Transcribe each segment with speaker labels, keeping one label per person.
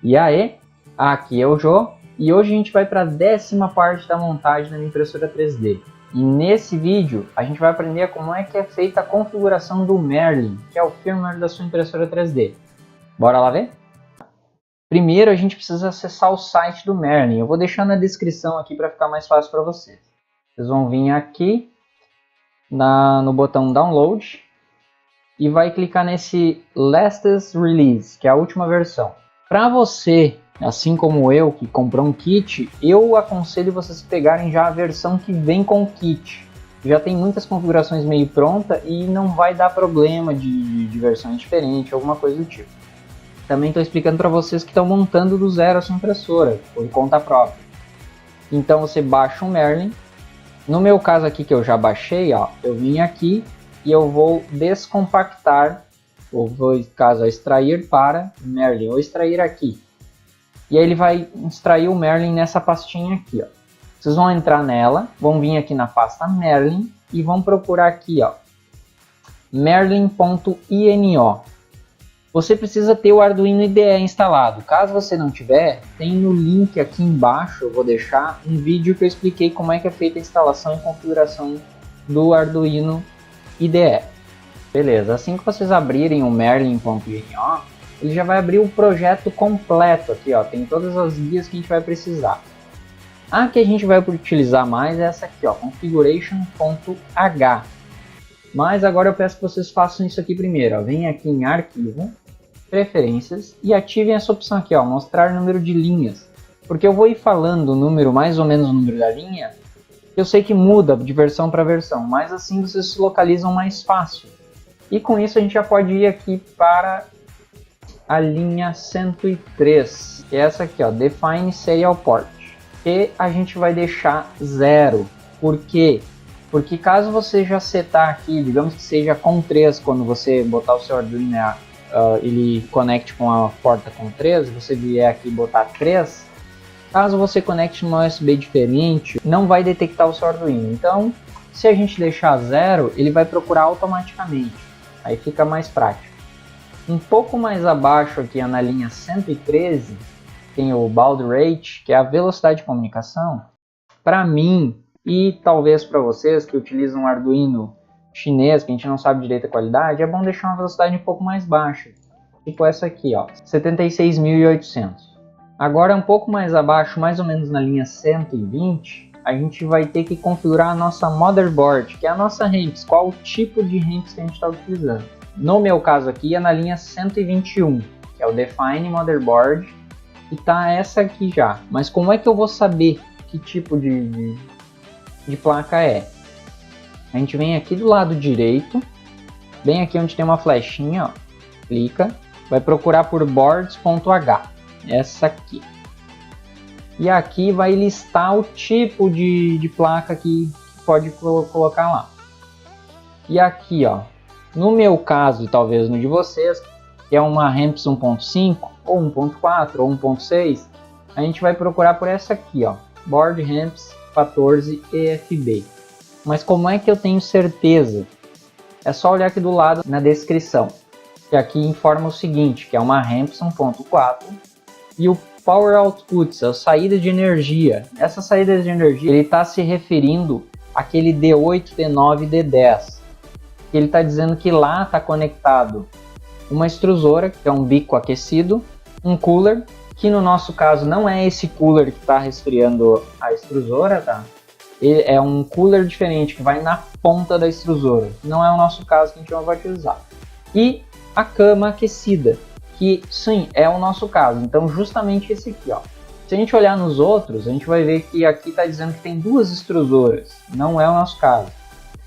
Speaker 1: E aí, aqui é o Jô e hoje a gente vai para a 10ª parte da montagem da minha impressora 3D. E nesse vídeo a gente vai aprender como é que é feita a configuração do Merlin, que é o firmware da sua impressora 3D. Bora lá ver? Primeiro a gente precisa acessar o site do Merlin. Eu vou deixar na descrição aqui para ficar mais fácil para vocês. Vocês vão vir aqui no botão Download e vai clicar nesse Latest Release, que é a última versão. Para você, assim como eu, que comprou um kit, eu aconselho vocês pegarem já a versão que vem com o kit. Já tem muitas configurações meio pronta e não vai dar problema de versões diferentes, alguma coisa do tipo. Também estou explicando para vocês que estão montando do zero a sua impressora, por conta própria. Então você baixa o Merlin. No meu caso aqui que eu já baixei, ó, eu vim aqui e eu vou descompactar, ou vou, caso extrair para Merlin, ou extrair aqui. E aí ele vai extrair o Merlin nessa pastinha aqui, ó. Vocês vão entrar nela, vão vir aqui na pasta Merlin e vão procurar aqui, ó, merlin.ino. Você precisa ter o Arduino IDE instalado. Caso você não tiver, tem no link aqui embaixo, eu vou deixar um vídeo que eu expliquei como é que é feita a instalação e configuração do Arduino IDE. Beleza, assim que vocês abrirem o merlin.ino, ele já vai abrir o projeto completo aqui, ó. Tem todas as guias que a gente vai precisar. A que a gente vai utilizar mais é essa aqui, ó, configuration.h. Mas agora eu peço que vocês façam isso aqui primeiro, ó. Vem aqui em Arquivo, Preferências e ativem essa opção aqui, ó, Mostrar número de linhas. Porque eu vou ir falando o número, mais ou menos o número da linha. Eu sei que muda de versão para versão, mas assim vocês se localizam mais fácil. E com isso a gente já pode ir aqui para a linha 103, que é essa aqui, ó, Define Serial Port. E a gente vai deixar 0. Por quê? Porque caso você já setar aqui, digamos que seja com 3, quando você botar o seu Arduino, ele conecte com a porta com 3, você vier aqui e botar 3, caso você conecte numa USB diferente, não vai detectar o seu Arduino. Então, se a gente deixar 0, ele vai procurar automaticamente. Aí fica mais prático. Um pouco mais abaixo aqui, na linha 113, tem o baud rate, que é a velocidade de comunicação. Para mim, e talvez para vocês que utilizam um Arduino chinês, que a gente não sabe direito a qualidade, é bom deixar uma velocidade um pouco mais baixa. Tipo essa aqui, ó, 76.800. Agora um pouco mais abaixo, mais ou menos na linha 120, a gente vai ter que configurar a nossa motherboard, que é a nossa ramps, qual o tipo de ramps que a gente está utilizando. No meu caso aqui é na linha 121, que é o Define Motherboard, e tá essa aqui já. Mas como é que eu vou saber que tipo de placa é? A gente vem aqui do lado direito, bem aqui onde tem uma flechinha, ó, clica, vai procurar por boards.h, essa aqui. E aqui vai listar o tipo de placa que pode colocar lá. E aqui, ó, no meu caso e talvez no de vocês, que é uma ramps 1.5 ou 1.4 ou 1.6, a gente vai procurar por essa aqui, ó, board ramps 14 EFB. Mas como é que eu tenho certeza? É só olhar aqui do lado na descrição, que aqui informa o seguinte, que é uma ramps 1.4 e o Power Outputs, a saída de energia. Essa saída de energia, ele está se referindo àquele D8, D9, D10. Ele está dizendo que lá está conectado uma extrusora, que é um bico aquecido, um cooler, que no nosso caso não é esse cooler que está resfriando a extrusora, tá? É um cooler diferente, que vai na ponta da extrusora. Não é o nosso caso que a gente vai utilizar. E a cama aquecida, que sim, é o nosso caso. Então justamente esse aqui, ó. Se a gente olhar nos outros, a gente vai ver que aqui está dizendo que tem duas extrusoras. Não é o nosso caso.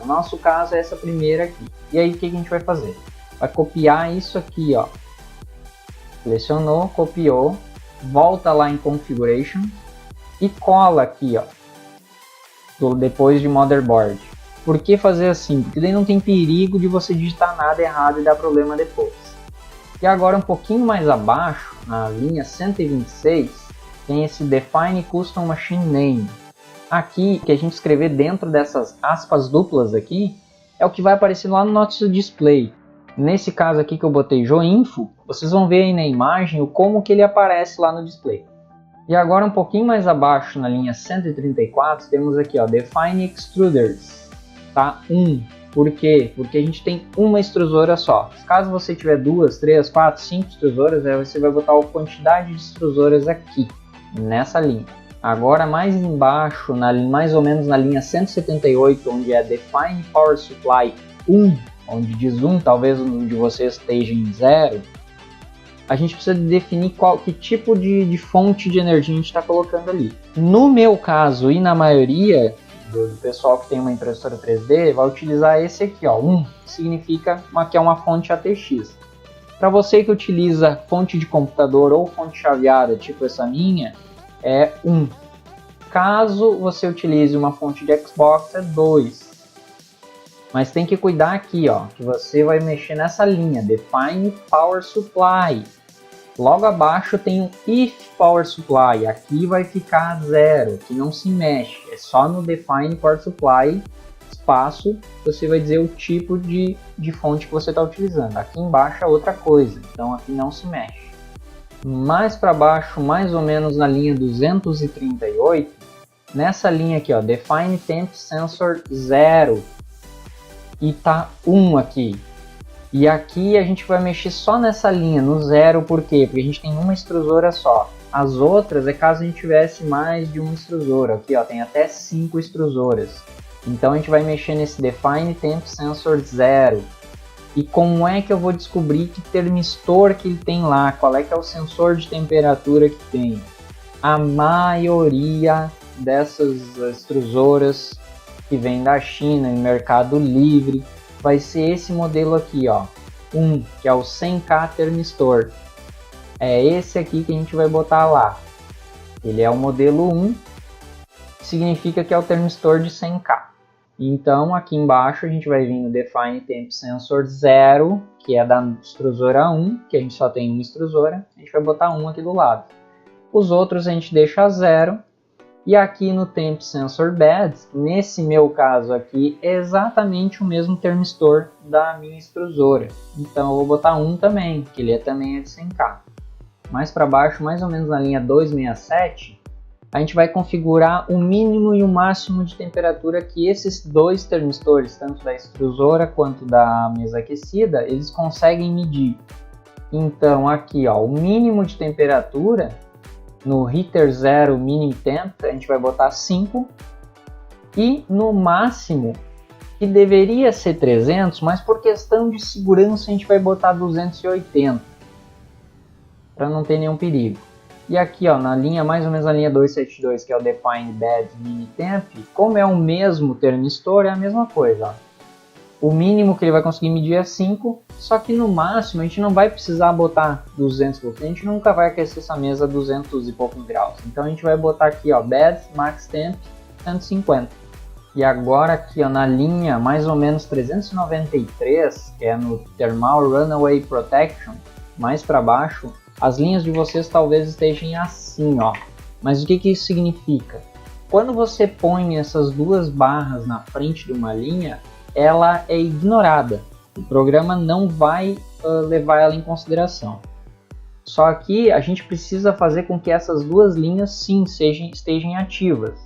Speaker 1: O nosso caso é essa primeira aqui. E aí o que a gente vai fazer? Vai copiar isso aqui, ó. Selecionou, copiou, volta lá em Configuration e cola aqui, ó, depois de Motherboard. Por que fazer assim? Porque daí não tem perigo de você digitar nada errado e dar problema depois. E agora um pouquinho mais abaixo, na linha 126, tem esse Define Custom Machine Name. Aqui, que a gente escrever dentro dessas aspas duplas aqui, é o que vai aparecer lá no nosso display. Nesse caso aqui que eu botei Joinfo, vocês vão ver aí na imagem como que ele aparece lá no display. E agora um pouquinho mais abaixo, na linha 134, temos aqui, ó, Define Extruders, tá? 1. Por quê? Porque a gente tem uma extrusora só. Caso você tiver 2, 3, 4, 5 extrusoras, aí você vai botar a quantidade de extrusoras aqui, nessa linha. Agora mais embaixo, mais ou menos na linha 178, onde é Define Power Supply 1, onde diz 1, talvez um de vocês esteja em 0, a gente precisa definir que tipo de fonte de energia a gente está colocando ali. No meu caso e na maioria do pessoal que tem uma impressora 3D, vai utilizar esse aqui, ó, 1, que significa que é uma fonte ATX. Para você que utiliza fonte de computador ou fonte chaveada, tipo essa minha, é 1. Caso você utilize uma fonte de Xbox, é 2. Mas tem que cuidar aqui, ó, que você vai mexer nessa linha, Define Power Supply. Logo abaixo tem um If Power Supply, aqui vai ficar 0, que não se mexe. É só no Define Power Supply, espaço, você vai dizer o tipo de fonte que você está utilizando. Aqui embaixo é outra coisa, então aqui não se mexe. Mais para baixo, mais ou menos na linha 238, nessa linha aqui, ó, Define Temp Sensor 0. E tá 1 aqui. E aqui a gente vai mexer só nessa linha, no 0, por quê? Porque a gente tem uma extrusora só. As outras é caso a gente tivesse mais de uma extrusora. Aqui, ó, tem até 5 extrusoras. Então a gente vai mexer nesse Define Temp Sensor 0. E como é que eu vou descobrir que termistor que ele tem lá? Qual é que é o sensor de temperatura que tem? A maioria dessas extrusoras que vem da China, em Mercado Livre, vai ser esse modelo aqui, ó, 1, que é o 100K termistor. É esse aqui que a gente vai botar lá. Ele é o modelo 1, que significa que é o termistor de 100K. Então, aqui embaixo a gente vai vir no Define Temp Sensor 0, que é da extrusora 1, que a gente só tem uma extrusora, a gente vai botar 1 aqui do lado. Os outros a gente deixa 0. E aqui no Temp Sensor Bed, nesse meu caso aqui, é exatamente o mesmo termistor da minha extrusora. Então eu vou botar 1 também, que ele também é de 100K. Mais para baixo, mais ou menos na linha 267, a gente vai configurar o mínimo e o máximo de temperatura que esses dois termistores, tanto da extrusora quanto da mesa aquecida, eles conseguem medir. Então aqui, ó, o mínimo de temperatura no Heater 0 Mini Temp, a gente vai botar 5. E no máximo, que deveria ser 300, mas por questão de segurança a gente vai botar 280. Para não ter nenhum perigo. E aqui, ó, na linha, mais ou menos na linha 272, que é o Define Bed Mini Temp, como é o mesmo termistor, é a mesma coisa, ó. O mínimo que ele vai conseguir medir é 5, só que no máximo a gente não vai precisar botar 200 volts, a gente nunca vai aquecer essa mesa a 200 e poucos graus. Então a gente vai botar aqui, ó, Bed Max Temp 150. E agora aqui, ó, na linha mais ou menos 393, que é no Thermal Runaway Protection, mais para baixo, as linhas de vocês talvez estejam assim, ó. Mas o que isso significa? Quando você põe essas duas barras na frente de uma linha, ela é ignorada. O programa não vai levar ela em consideração. Só que a gente precisa fazer com que essas duas linhas sim estejam ativas.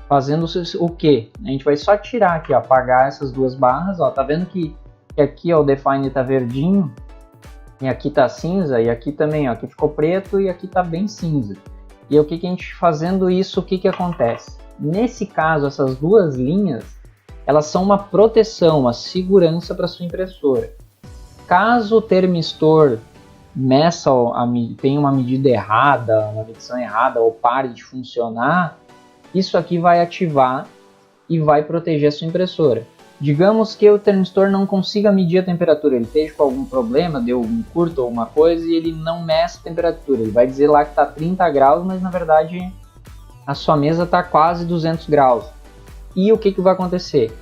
Speaker 1: Fazendo o que? A gente vai só tirar aqui, ó, apagar essas duas barras. Ó, tá vendo que aqui, ó, o Define tá verdinho, e aqui tá cinza, e aqui também, ó, aqui ficou preto e aqui tá bem cinza. E o que a gente fazendo isso, o que acontece? Nesse caso, essas duas linhas, elas são uma proteção, uma segurança para sua impressora. Caso o termistor tenha uma medida errada, uma medição errada, ou pare de funcionar, isso aqui vai ativar e vai proteger a sua impressora. Digamos que o termistor não consiga medir a temperatura, ele esteja com algum problema, deu um curto ou alguma coisa e ele não meça a temperatura. Ele vai dizer lá que está 30 graus, mas na verdade a sua mesa está quase 200 graus. E o que vai acontecer?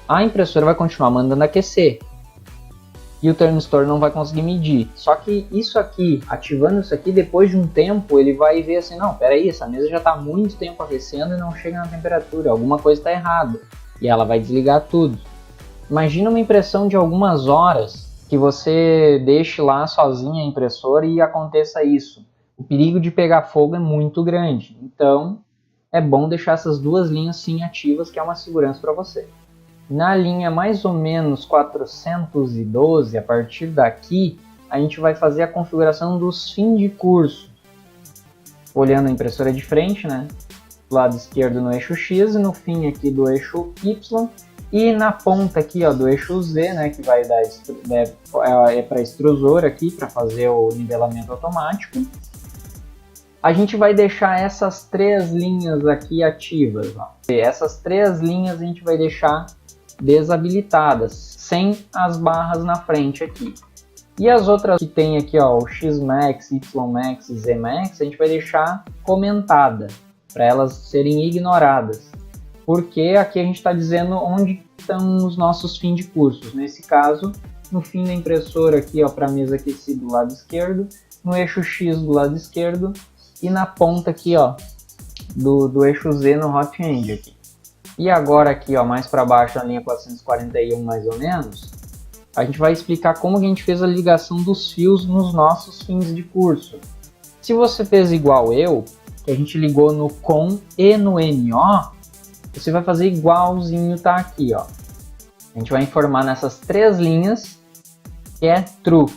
Speaker 1: A impressora vai continuar mandando aquecer e o termistor não vai conseguir medir. Só que isso aqui, ativando isso aqui, depois de um tempo ele vai ver assim, não, peraí, essa mesa já está há muito tempo aquecendo e não chega na temperatura, alguma coisa está errada. E ela vai desligar tudo. Imagina uma impressão de algumas horas que você deixe lá sozinha a impressora e aconteça isso. O perigo de pegar fogo é muito grande, então é bom deixar essas duas linhas sim ativas, que é uma segurança para você. Na linha mais ou menos 412, a partir daqui, a gente vai fazer a configuração dos fins de curso. Olhando a impressora de frente, né? Do lado esquerdo no eixo X e no fim aqui do eixo Y. E na ponta aqui, ó, do eixo Z, né, que vai dar para extrusora aqui, para fazer o nivelamento automático. A gente vai deixar essas três linhas aqui ativas. Ó. Essas três linhas a gente vai deixar desabilitadas, sem as barras na frente aqui. E as outras que tem aqui, ó, o X-Max, Y-Max e Z-Max, a gente vai deixar comentada, para elas serem ignoradas. Porque aqui a gente está dizendo onde estão os nossos fins de cursos. Nesse caso, no fim da impressora aqui, ó, para a mesa aquecida do lado esquerdo, no eixo X do lado esquerdo e na ponta aqui, ó, do eixo Z no hot end aqui. E agora aqui, ó, mais para baixo, na linha 441 mais ou menos, a gente vai explicar como que a gente fez a ligação dos fios nos nossos fins de curso. Se você fez igual eu, que a gente ligou no COM e no NO, você vai fazer igualzinho tá aqui, ó. A gente vai informar nessas três linhas que é true.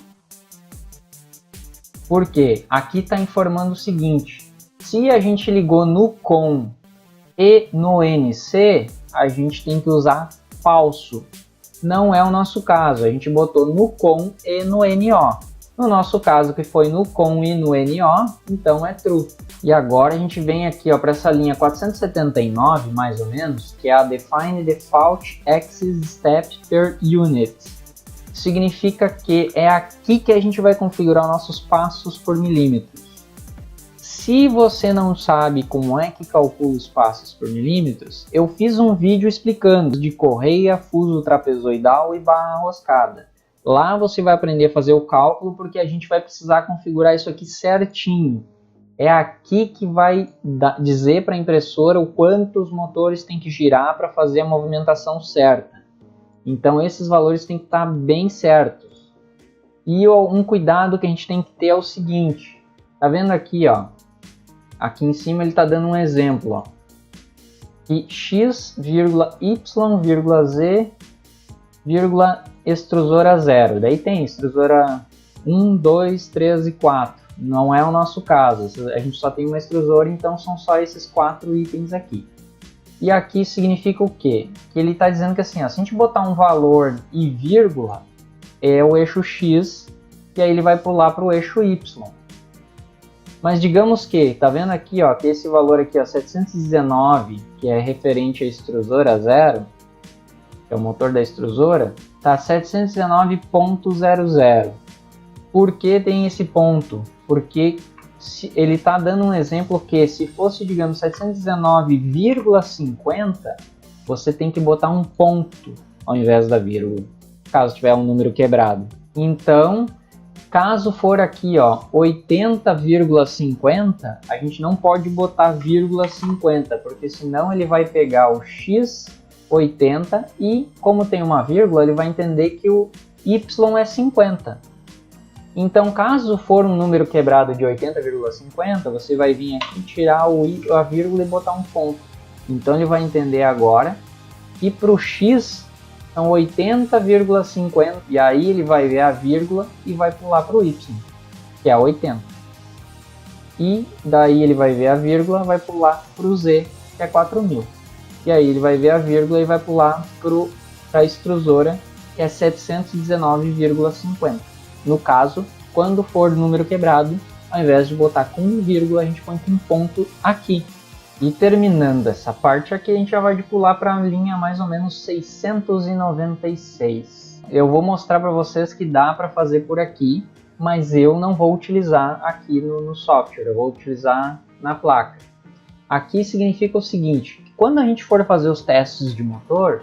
Speaker 1: Por quê? Aqui está informando o seguinte: se a gente ligou no COM e no NC, a gente tem que usar falso. Não é o nosso caso, a gente botou no COM e no NO. No nosso caso, que foi no COM e no NO, então é true. E agora a gente vem aqui para essa linha 479, mais ou menos, que é a Define Default Access Step per Unit. Significa que é aqui que a gente vai configurar nossos passos por milímetros. Se você não sabe como é que calcula os passos por milímetros, eu fiz um vídeo explicando de correia, fuso trapezoidal e barra roscada. Lá você vai aprender a fazer o cálculo, porque a gente vai precisar configurar isso aqui certinho. É aqui que vai dizer para a impressora o quanto os motores têm que girar para fazer a movimentação certa. Então esses valores têm que estar bem certos. E um cuidado que a gente tem que ter é o seguinte. Tá vendo aqui, ó? Aqui em cima ele está dando um exemplo, ó. Que x, y, z, extrusora 0. Daí tem extrusora 1, 2, 3 e 4. Não é o nosso caso. A gente só tem uma extrusora, então são só esses 4 itens aqui. E aqui significa o quê? Que ele está dizendo que assim, ó, se a gente botar um valor e vírgula, é o eixo x, e aí ele vai pular para o eixo y. Mas digamos que, tá vendo aqui, ó, que esse valor aqui, ó, 719, que é referente à extrusora 0, que é o motor da extrusora, tá 719.00. Por que tem esse ponto? Porque ele está dando um exemplo que se fosse, digamos, 719,50, você tem que botar um ponto ao invés da vírgula, caso tiver um número quebrado. Então, caso for aqui, ó, 80,50, a gente não pode botar vírgula 50, porque senão ele vai pegar o x 80 e, como tem uma vírgula, ele vai entender que o y é 50. Então, caso for um número quebrado de 80,50, você vai vir aqui tirar a vírgula e botar um ponto. Então, ele vai entender agora que para o x são 80,50, e aí ele vai ver a vírgula e vai pular para o y, que é 80. E daí ele vai ver a vírgula, vai pular para o z, que é 4.000. E aí ele vai ver a vírgula e vai pular para a extrusora, que é 719,50. No caso, quando for número quebrado, ao invés de botar com vírgula, a gente põe com ponto aqui. E terminando essa parte aqui, a gente já vai pular para a linha mais ou menos 696. Eu vou mostrar para vocês que dá para fazer por aqui, mas eu não vou utilizar aqui no software, eu vou utilizar na placa. Aqui significa o seguinte, que quando a gente for fazer os testes de motor,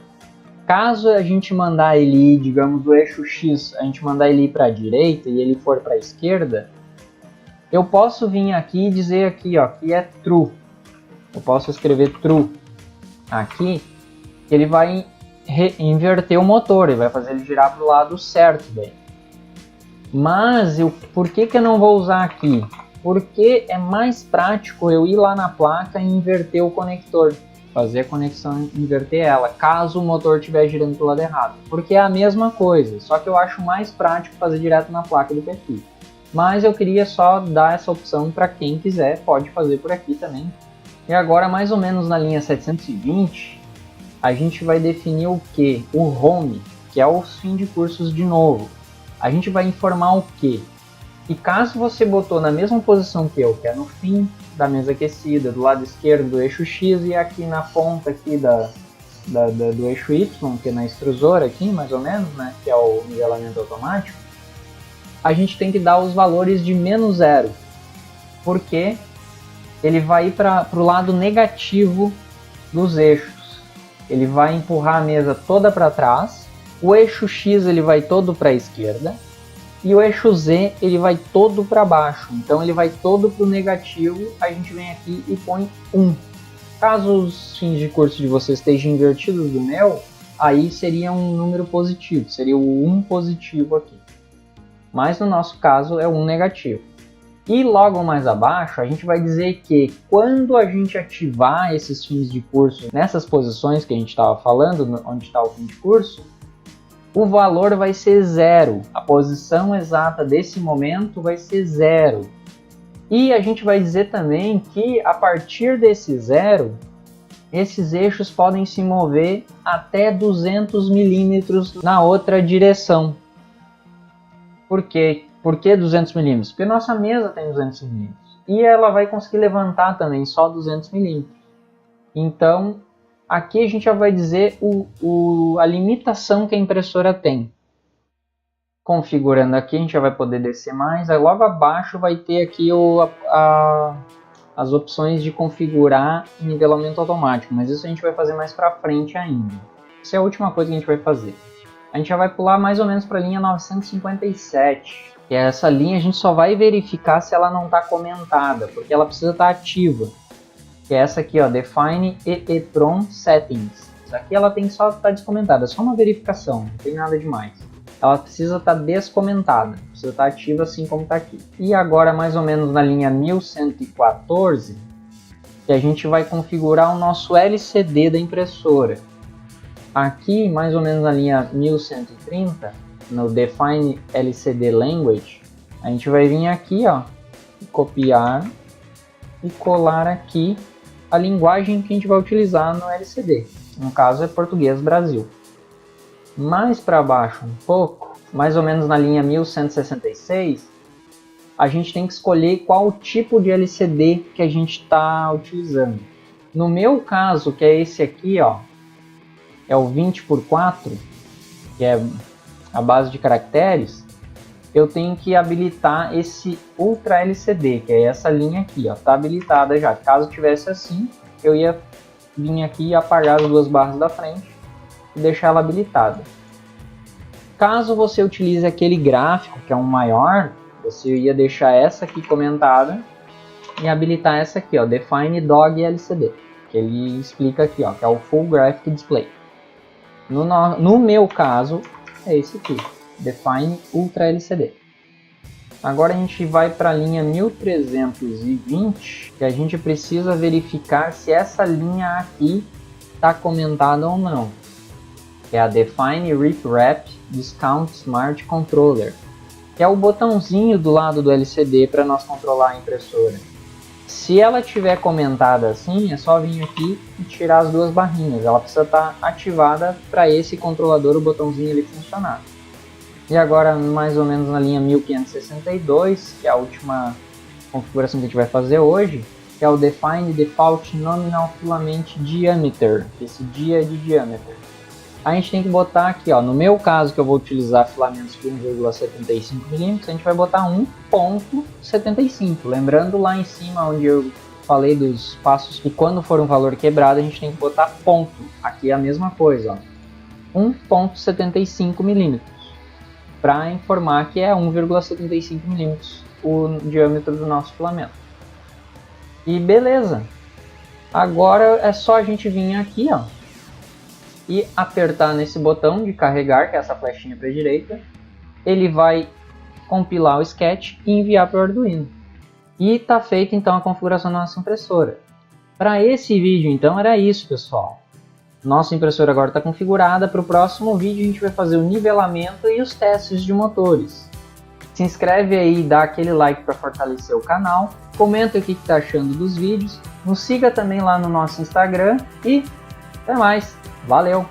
Speaker 1: caso a gente mandar ele ir, digamos, do eixo X, a gente mandar ele ir para a direita e ele for para a esquerda, eu posso vir aqui e dizer aqui, ó, que é true. Eu posso escrever true aqui, que ele vai inverter o motor, ele vai fazer ele girar para o lado certo daí. Mas por que eu não vou usar aqui? Porque é mais prático eu ir lá na placa e inverter o conector. Fazer a conexão e inverter ela, caso o motor estiver girando pro lado errado. Porque é a mesma coisa, só que eu acho mais prático fazer direto na placa do que aqui. Mas eu queria só dar essa opção para quem quiser, pode fazer por aqui também. E agora, mais ou menos na linha 720, a gente vai definir o que? O home, que é o fim de cursos de novo. A gente vai informar o que? E caso você botou na mesma posição que eu, que é no fim da mesa aquecida, do lado esquerdo do eixo X e aqui na ponta aqui do eixo Y, que é na extrusora aqui, mais ou menos, né, que é o nivelamento automático, a gente tem que dar os valores de menos zero, porque ele vai ir para o lado negativo dos eixos. Ele vai empurrar a mesa toda para trás, o eixo X ele vai todo para a esquerda, e o eixo Z ele vai todo para baixo, então ele vai todo para o negativo. A gente vem aqui e põe 1. Caso os fins de curso de vocês estejam invertidos do meu, aí seria um número positivo, seria o 1 positivo aqui. Mas no nosso caso é 1 negativo. E logo mais abaixo a gente vai dizer que quando a gente ativar esses fins de curso nessas posições que a gente estava falando, onde está o fim de curso, o valor vai ser 0. A posição exata desse momento vai ser 0. E a gente vai dizer também que a partir desse 0, esses eixos podem se mover até 200 milímetros na outra direção. Por quê? Por que 200 milímetros? Porque nossa mesa tem 200 milímetros. E ela vai conseguir levantar também só 200 milímetros. Então, aqui a gente já vai dizer a limitação que a impressora tem. Configurando aqui, a gente já vai poder descer mais. Aí logo abaixo vai ter aqui as opções de configurar nivelamento automático. Mas isso a gente vai fazer mais para frente ainda. Essa é a última coisa que a gente vai fazer. A gente já vai pular mais ou menos para a linha 957. Que é essa linha, a gente só vai verificar se ela não está comentada, porque ela precisa estar ativa. Que é essa aqui, ó, Define EEPROM Settings. Isso aqui ela tem só estar descomentada, é só uma verificação, não tem nada demais. Ela precisa estar descomentada, precisa estar ativa assim como está aqui. E agora mais ou menos na linha 1114, que a gente vai configurar o nosso LCD da impressora. Aqui mais ou menos na linha 1130, no Define LCD Language, a gente vai vir aqui, ó, copiar e colar aqui a linguagem que a gente vai utilizar no LCD. No caso é português Brasil. Mais para baixo um pouco, mais ou menos na linha 1166, a gente tem que escolher qual tipo de LCD que a gente está utilizando. No meu caso, que é esse aqui, ó, é o 20x4, que é a base de caracteres, eu tenho que habilitar esse Ultra LCD, que é essa linha aqui, ó, tá habilitada já. Caso tivesse assim, eu ia vir aqui e apagar as duas barras da frente e deixar ela habilitada. Caso você utilize aquele gráfico, que é um maior, você ia deixar essa aqui comentada e habilitar essa aqui, ó, Define Dog LCD, que ele explica aqui, ó, que é o Full Graphic Display. No meu caso, é esse aqui, Define Ultra LCD. Agora a gente vai para a linha 1320, que a gente precisa verificar se essa linha aqui está comentada ou não. Que é a Define Rip Wrap Discount Smart Controller, que é o botãozinho do lado do LCD para nós controlar a impressora. Se ela tiver comentada assim, é só vir aqui e tirar as duas barrinhas. Ela precisa estar ativada para esse controlador, o botãozinho ele funcionar. E agora mais ou menos na linha 1562, que é a última configuração que a gente vai fazer hoje, que é o Define Default Nominal Filament Diameter. Esse dia é de diâmetro. A gente tem que botar aqui, ó, no meu caso que eu vou utilizar filamentos de 1,75 mm, a gente vai botar 1,75. Lembrando lá em cima onde eu falei dos passos que quando for um valor quebrado a gente tem que botar ponto. Aqui é a mesma coisa, ó, 1,75 mm. Para informar que é 1,75 mm o diâmetro do nosso filamento. E beleza. Agora é só a gente vir aqui, ó, e apertar nesse botão de carregar, que é essa flechinha para a direita. Ele vai compilar o sketch e enviar para o Arduino. E está feita então a configuração da nossa impressora. Para esse vídeo então era isso, pessoal. Nossa impressora agora está configurada. Para o próximo vídeo a gente vai fazer o nivelamento e os testes de motores. Se inscreve aí, dá aquele like para fortalecer o canal, comenta o que está achando dos vídeos, nos siga também lá no nosso Instagram e até mais. Valeu!